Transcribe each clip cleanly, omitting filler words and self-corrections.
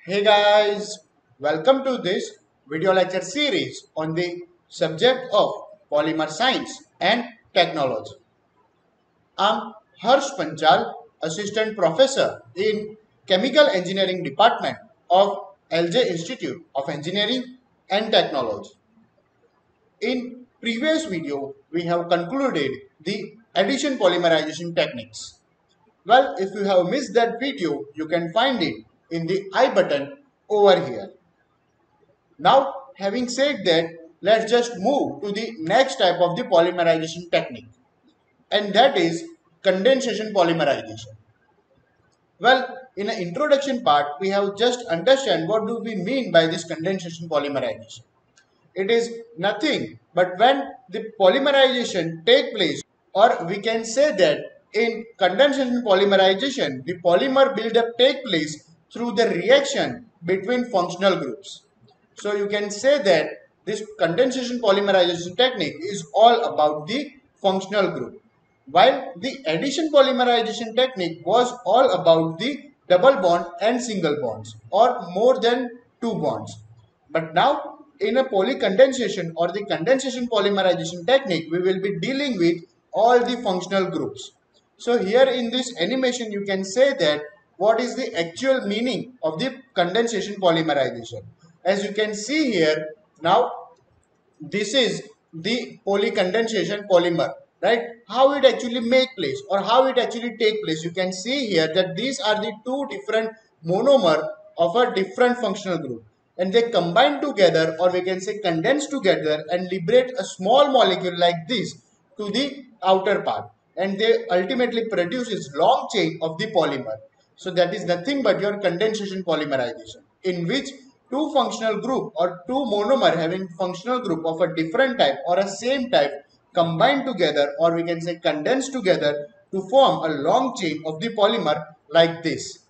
Hey guys, welcome to this video lecture series on the subject of polymer science and technology. I'm Harsh Panchal, Assistant Professor in Chemical Engineering Department of LJ Institute of Engineering and Technology. In previous video, we have concluded the addition polymerization techniques. Well, if you have missed that video, you can find it in the I button over here. Now, having said that, let's just move to the next type of the polymerization technique, and that is condensation polymerization. Well, in the introduction part, we have just understand what do we mean by this condensation polymerization. It is nothing but when the polymerization take place, or we can say that in condensation polymerization, the polymer buildup take place through the reaction between functional groups. So you can say that this condensation polymerization technique is all about the functional group, while the addition polymerization technique was all about the double bond and single bonds or more than two bonds. But now in a polycondensation or the condensation polymerization technique, we will be dealing with all the functional groups. So here in this animation, you can say that what is the actual meaning of the condensation polymerization. As you can see here, now this is the polycondensation polymer, right? How it actually make place or how it actually take place. You can see here that these are the two different monomer of a different functional group, and they combine together, or we can say condense together, and liberate a small molecule like this to the outer part, and they ultimately produces long chain of the polymer. So that is nothing but your condensation polymerization, in which two functional group or two monomer having functional group of a different type or a same type combine together, or we can say condense together, to form a long chain of the polymer like this.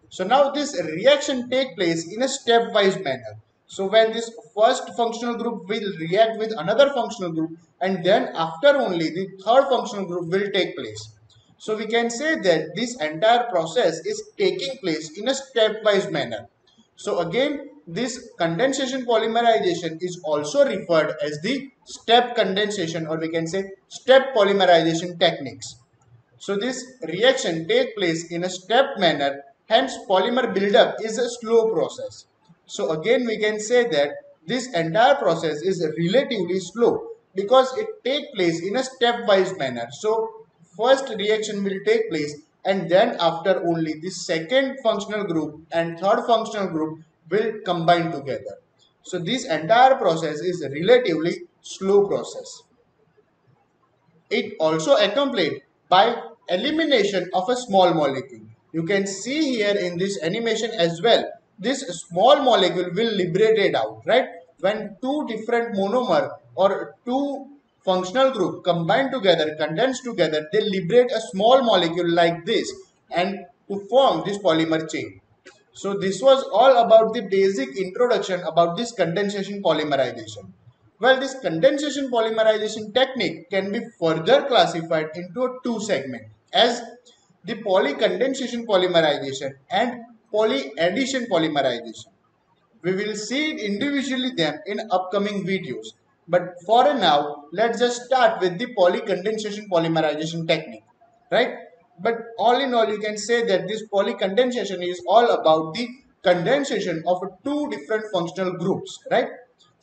So now this reaction take place in a stepwise manner. So when this first functional group will react with another functional group, and then after only the third functional group will take place. So we can say that this entire process is taking place in a stepwise manner. So again, this condensation polymerization is also referred as the step condensation, or we can say step polymerization techniques. So this reaction take place in a step manner, hence polymer buildup is a slow process. So again we can say that this entire process is relatively slow because it take place in a stepwise manner. So first reaction will take place, and then after only the second functional group and third functional group will combine together. So this entire process is a relatively slow process. It also accompanied by elimination of a small molecule. You can see here in this animation as well, this small molecule will liberate it out, right? When two different monomer or two functional group combine together, condense together, they liberate a small molecule like this, and to form this polymer chain. So this was all about the basic introduction about this condensation polymerization. Well, this condensation polymerization technique can be further classified into two segments as the polycondensation polymerization and polyaddition polymerization. We will see individually them in upcoming videos. But for now, let's just start with the polycondensation polymerization technique, right? But all in all, you can say that this polycondensation is all about the condensation of two different functional groups, right?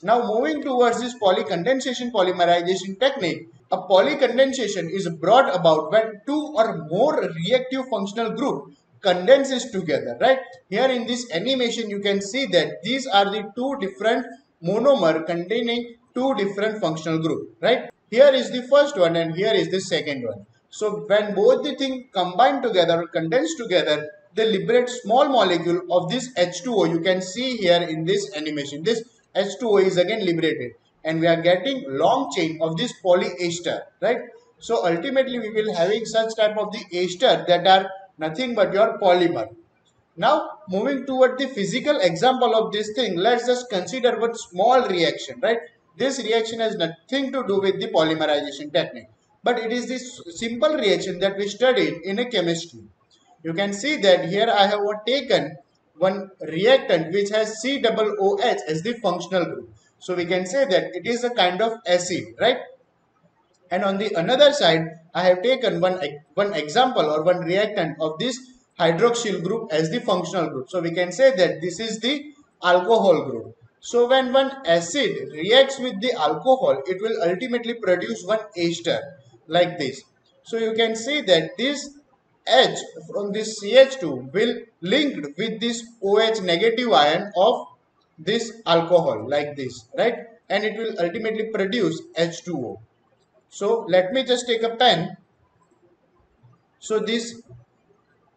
Now moving towards this polycondensation polymerization technique, a polycondensation is brought about when two or more reactive functional group condenses together, right? Here in this animation you can see that these are the two different monomer containing two different functional group, right? Here is the first one and here is the second one. So when both the things combine together or condense together, they liberate small molecule of this H2O. You can see here in this animation, this H2O is again liberated, and we are getting long chain of this polyester, right? So ultimately we will having such type of the ester that are nothing but your polymer. Now moving toward the physical example of this thing, let's just consider one small reaction, right? This reaction has nothing to do with the polymerization technique, but it is this simple reaction that we studied in a chemistry. You can see that here I have taken one reactant which has COOH as the functional group. So we can say that it is a kind of acid, right? And on the another side, I have taken one example or one reactant of this hydroxyl group as the functional group. So we can say that this is the alcohol group. So when one acid reacts with the alcohol, it will ultimately produce one ester like this. So you can see that this H from this CH2 will linked with this OH negative ion of this alcohol like this, right? And it will ultimately produce H2O. So let me just take a pen. So this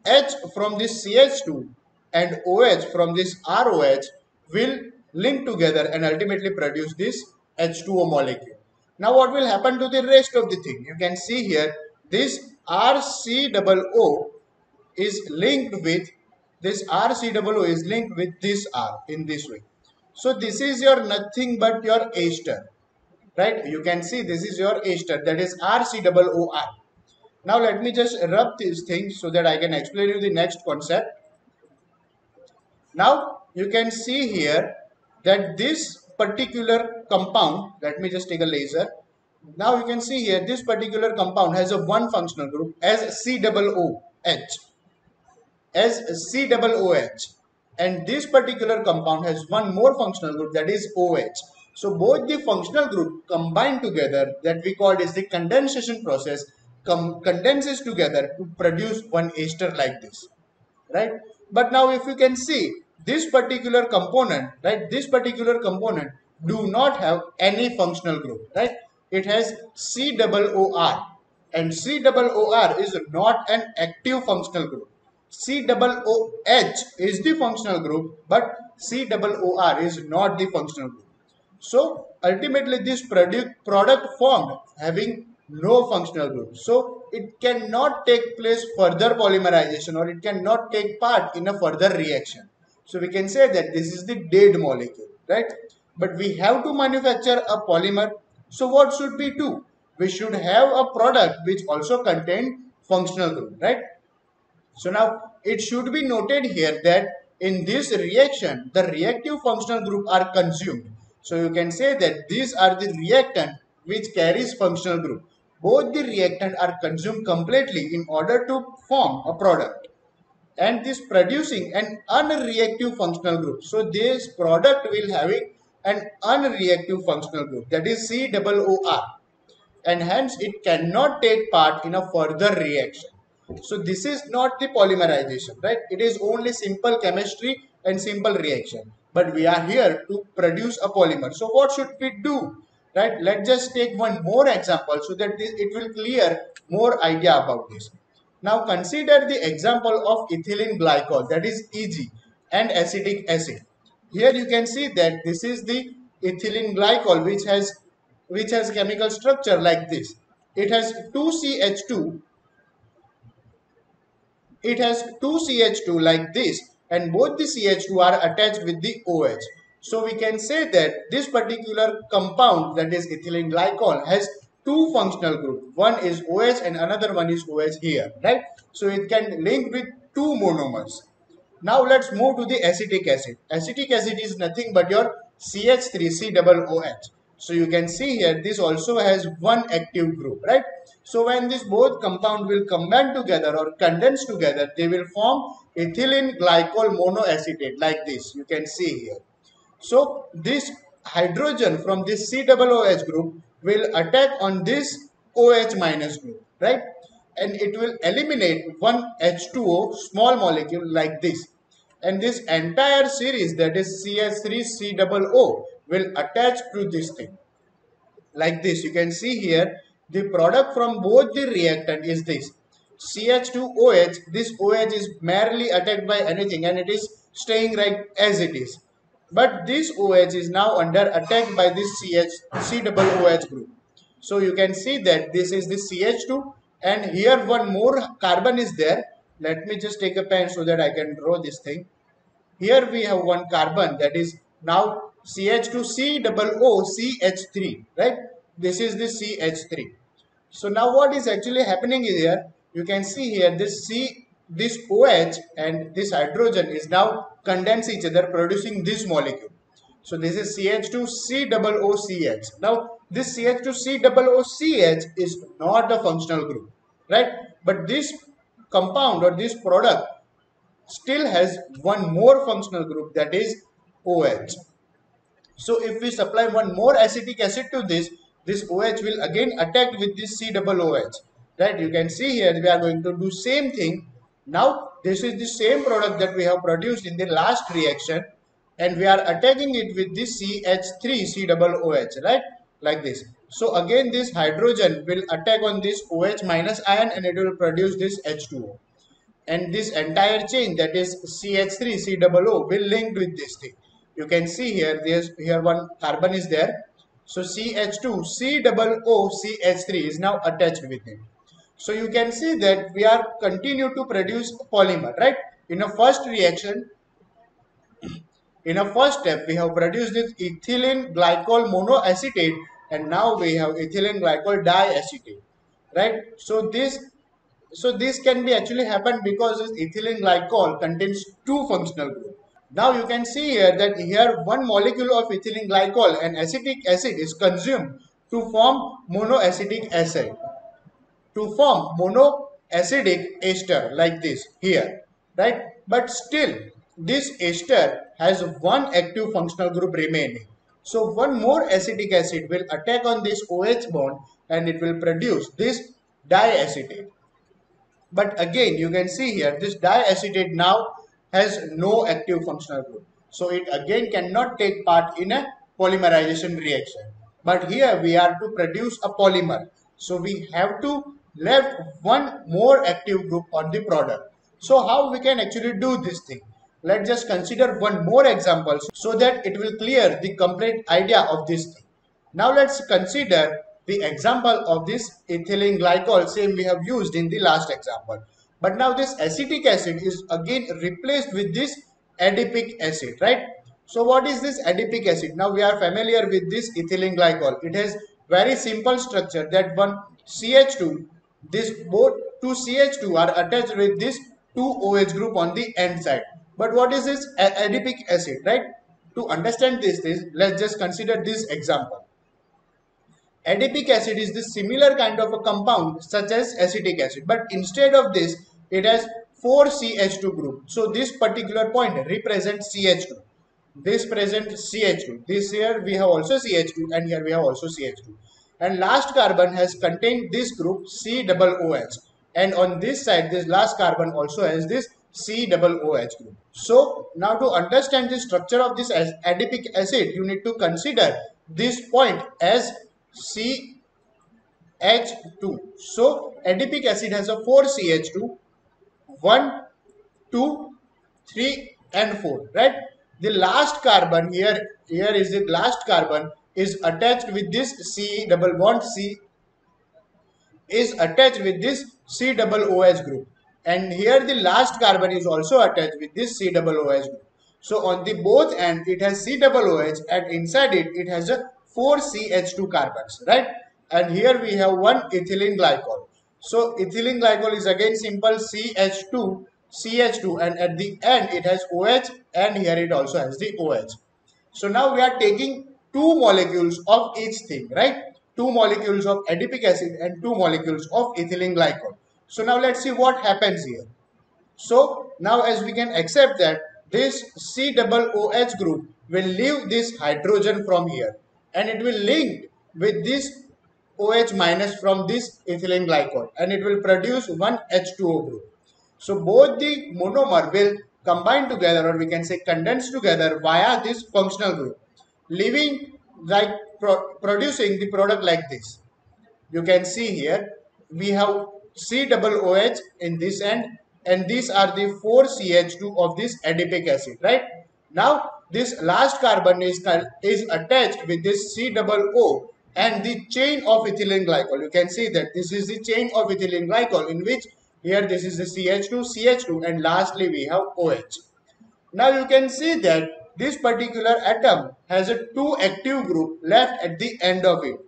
H from this CH2 and OH from this ROH will link together and ultimately produce this H2O molecule. Now what will happen to the rest of the thing? You can see here this RCOO is linked with this R in this way. So this is your nothing but your ester, right? You can see this is your ester, that is RCOOR. Now let me just rub these things so that I can explain you the next concept. Now you can see here that this particular compound, let me just take a laser. Now you can see here this particular compound has a one functional group as COOH, and this particular compound has one more functional group, that is OH. So both the functional group combine together, that we call is the condensation process, condenses together to produce one ester like this, right? But now if you can see this particular component, right, this particular component do not have any functional group, right? It has COOR, and COOR is not an active functional group. COOH is the functional group, but COOR is not the functional group. So ultimately this product formed having no functional group. So it cannot take place further polymerization, or it cannot take part in a further reaction. So we can say that this is the dead molecule, right? But we have to manufacture a polymer. So what should we do? We should have a product which also contain functional group, right? So now it should be noted here that in this reaction, the reactive functional group are consumed. So you can say that these are the reactant which carries functional group. Both the reactant are consumed completely in order to form a product, and this producing an unreactive functional group. So this product will having an unreactive functional group, that is COOR, and hence it cannot take part in a further reaction. So this is not the polymerization, right? It is only simple chemistry and simple reaction. But we are here to produce a polymer. So what should we do? Right? Let's just take one more example so that it will clear more idea about this. Now consider the example of ethylene glycol, that is EG, and acetic acid. Here you can see that this is the ethylene glycol which has chemical structure like this. It has two CH2 it has two CH2 like this, and both the CH2 are attached with the OH. So we can say that this particular compound, that is ethylene glycol, has two functional groups. One is OH and another one is OH here, right? So it can link with two monomers. Now let's move to the acetic acid. Acetic acid is nothing but your CH3COOH. So you can see here this also has one active group, right? So when this both compound will combine together or condense together, they will form ethylene glycol monoacetate like this. You can see here. So this hydrogen from this COOH group will attack on this OH minus group, right? And it will eliminate one H2O small molecule like this. And this entire series, that is CH3COO, will attach to this thing like this. You can see here the product from both the reactant is this CH2OH. This OH is merely attacked by anything and it is staying right as it is. But this OH is now under attack by this COOH group. So you can see that this is the CH2, and here one more carbon is there. Let me just take a pen so that I can draw this thing. Here we have one carbon, that is now CH2COOCH3, right? This is the CH3. So now what is actually happening here? You can see here this this OH and this hydrogen is now condense each other, producing this molecule. So this is CH2COOCH. Now this CH2COOCH is not a functional group, right? But this compound or this product still has one more functional group, that is OH. So if we supply one more acetic acid to this OH will again attack with this COOH, right? You can see here we are going to do same thing. Now this is the same product that we have produced in the last reaction, and we are attacking it with this CH3COOH, right? Like this. So again this hydrogen will attack on this OH minus ion and it will produce this H2O. And this entire chain, that is CH3COO, will link with this thing. You can see here, here one carbon is there. So CH2COOCH3 is now attached with it. So you can see that we are continue to produce polymer, right? In a first reaction, in a first step, we have produced this ethylene glycol monoacetate, and now we have ethylene glycol diacetate, right? So this can be actually happen because this ethylene glycol contains two functional groups. Now you can see here that here one molecule of ethylene glycol and acetic acid is consumed to form monoacetic acid, to form monoacidic ester like this here, right? But still this ester has one active functional group remaining. So one more acetic acid will attack on this OH bond and it will produce this diacetate. But again, you can see here this diacetate now has no active functional group. So it again cannot take part in a polymerization reaction. But here we are to produce a polymer. So we have to left one more active group on the product. So how we can actually do this thing? Let's just consider one more example so that it will clear the complete idea of this thing. Now let's consider the example of this ethylene glycol, same we have used in the last example. But now this acetic acid is again replaced with this adipic acid, right? So what is this adipic acid? Now we are familiar with this ethylene glycol. It has very simple structure that one CH2, this both two CH2 are attached with this 2OH group on the end side. But what is this adipic acid, right? To understand this, let's just consider this example. Adipic acid is the similar kind of a compound such as acetic acid, but instead of this it has 4 CH2 group. So this particular point represents CH2. This presents CH2. This here we have also CH2 and here we have also CH2. And last carbon has contained this group COOH. And on this side this last carbon also has this COOH group. So now to understand the structure of this adipic acid, you need to consider this point as CH2. So adipic acid has a 4 CH2, 1, 2, 3 and 4, right? The last carbon here is the last carbon is attached with this C double bond C is attached with this COOH group, and here the last carbon is also attached with this COOH group. So on the both end it has COOH and inside it has a 4 CH2 carbons, right? And here we have one ethylene glycol. So ethylene glycol is again simple CH2 and at the end it has OH and here it also has the OH. So now we are taking two molecules of each thing, right? Two molecules of adipic acid and two molecules of ethylene glycol. So now let's see what happens here. So now as we can accept that this COOH group will leave this hydrogen from here and it will link with this OH minus from this ethylene glycol and it will produce one H2O group. So both the monomer will combine together, or we can say condense together via this functional group, leaving like producing the product like this. You can see here we have COOH in this end and these are the 4 CH2 of this adipic acid, right? Now this last carbon is attached with this COO and the chain of ethylene glycol. You can see that this is the chain of ethylene glycol in which here this is the CH2 and lastly we have OH. Now you can see that this particular atom has a 2 active group left at the end of it.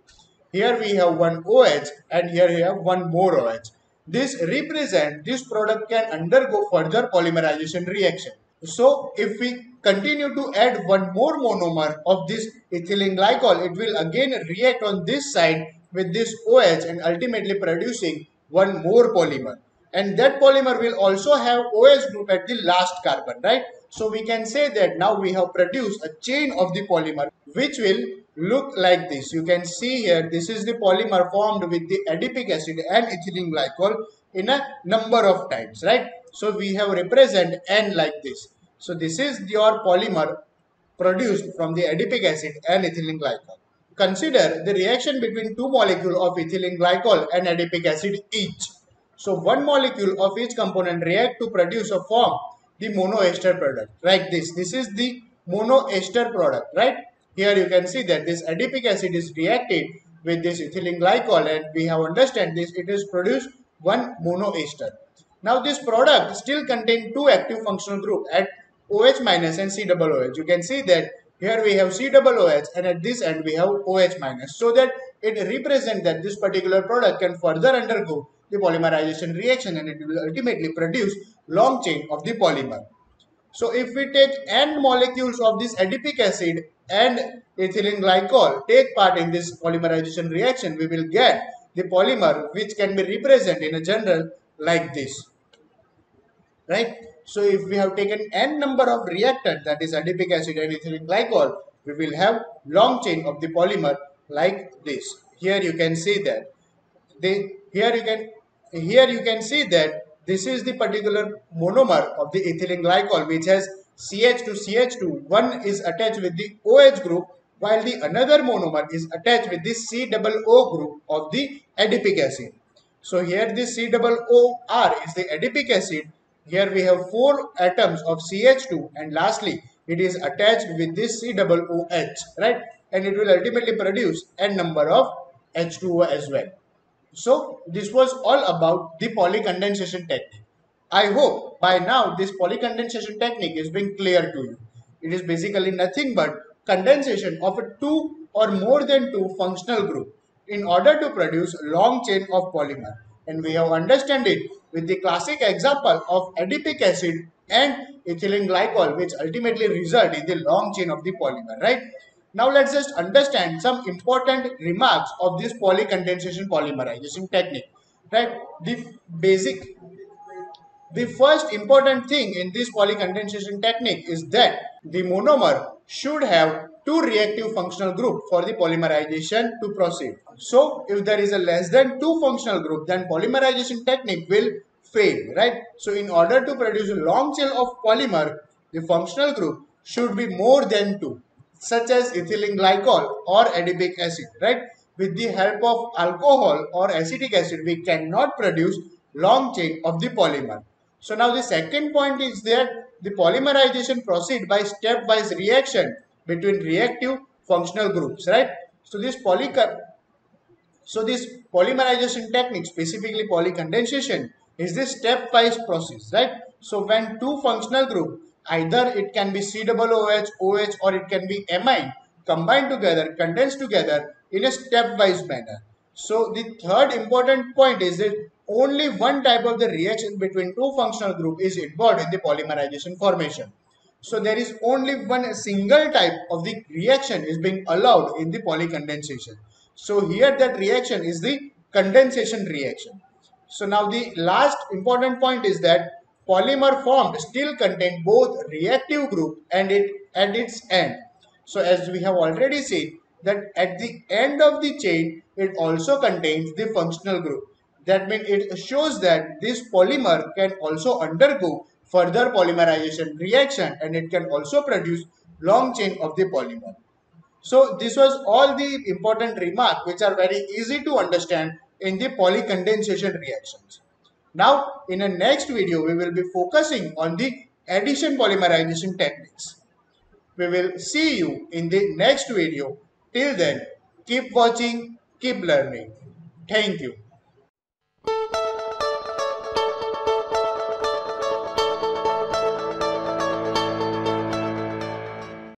Here we have one OH and here we have one more OH. this represent this product can undergo further polymerization reaction. So if we continue to add one more monomer of this ethylene glycol, it will again react on this side with this OH and ultimately producing one more polymer. And that polymer will also have OH group at the last carbon, right? So we can say that now we have produced a chain of the polymer which will look like this. You can see here, this is the polymer formed with the adipic acid and ethylene glycol in a number of times, right? So we have represent N like this. So this is your polymer produced from the adipic acid and ethylene glycol. Consider the reaction between two molecules of ethylene glycol and adipic acid each. So one molecule of each component react to produce or form the monoester product like this. This is the monoester product, right? Here you can see that this adipic acid is reacted with this ethylene glycol and we have understand this, it is produced one monoester. Now this product still contains two active functional group at OH minus and COOH. You can see that here we have COOH and at this end we have OH minus, so that it represents that this particular product can further undergo the polymerization reaction and it will ultimately produce long chain of the polymer. So if we take N molecules of this adipic acid and ethylene glycol take part in this polymerization reaction, we will get the polymer which can be represented in a general like this, right? So if we have taken N number of reactants, that is adipic acid and ethylene glycol, we will have long chain of the polymer like this. Here you can see that here you can see that this is the particular monomer of the ethylene glycol which has CH2CH2. One is attached with the OH group while the another monomer is attached with the COO group of the adipic acid. So here this COOR is the adipic acid. Here we have 4 atoms of CH2 and lastly it is attached with this COOH, right? And it will ultimately produce n number of H2O as well. So this was all about the polycondensation technique. I hope by now this polycondensation technique is being clear to you. It is basically nothing but condensation of a two or more than two functional group in order to produce long chain of polymer. And we have understand it with the classic example of adipic acid and ethylene glycol, which ultimately result in the long chain of the polymer, right? Now let's just understand some important remarks of this polycondensation polymerization technique, right? The first important thing in this polycondensation technique is that the monomer should have two reactive functional group for the polymerization to proceed. So if there is a less than two functional group, then polymerization technique will fail, right? So in order to produce a long chain of polymer, the functional group should be more than two, such as ethylene glycol or adipic acid, right? With the help of alcohol or acetic acid, we cannot produce long chain of the polymer. So now the second point is that the polymerization proceed by stepwise reaction between reactive functional groups, right? So this polymerization technique, specifically polycondensation, is this stepwise process, right? So when two functional group, either it can be COOH, OH, or it can be amine, combined together, condense together in a stepwise manner. So the third important point is that only one type of the reaction between two functional group is involved in the polymerization formation. So there is only one single type of the reaction is being allowed in the polycondensation. So here that reaction is the condensation reaction. So now the last important point is that polymer formed still contain both reactive group and it at its end. So as we have already seen that at the end of the chain it also contains the functional group. That means it shows that this polymer can also undergo further polymerization reaction and it can also produce long chain of the polymer. So this was all the important remarks which are very easy to understand in the polycondensation reactions. Now in the next video we will be focusing on the addition polymerization techniques. We will see you in the next video. Till then, keep watching, keep learning. Thank you.